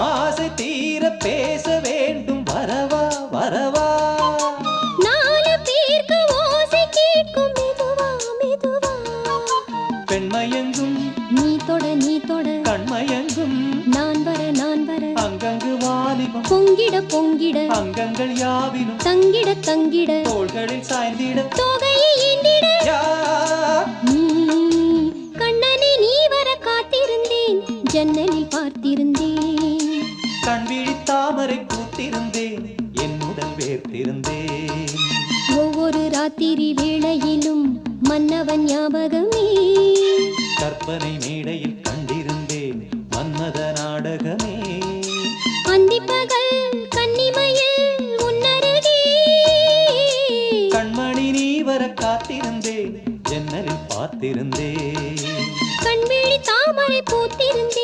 ஆசை தீர பேச வேண்டும் வரவா வரவா நாலு பேருக்கு ஓசை கேட்கும் மெதுவா மெதுவா பெண்மயங்கும் நீ தொட கண்மயங்கும் நான் வர அங்கங்கு வாலிபம் பொங்கிட பொங்கிட அங்கங்கள் யாவிலும் தங்கிட தங்கிட தோள்களில் சாய்ந்திட தோகையை ஏந்திட யார் நீ கண்ணனை நீ வர காத்திருந்தேன் ஜன்னலில் பார்த்திருந்தேன் கண் விழி தாமரை பூத்திருந்தேன் என்னுடன் வேர்த்திருந்தேன் ஒவ்வொரு ராத்திரி வேளையிலும் மன்னவன் ஞாபகமே கற்பனை மேடையில் கண்டிருந்தேன் மன்மத நாடகமே அந்திப்பகல் கன்னிமையில் உன்னருகே கண்மணி நீ வர காத்திருந்தேன் ஜன்னலில் பார்த்திருந்தேன் கண்விழி தாமரை பூத்திருந்தேன்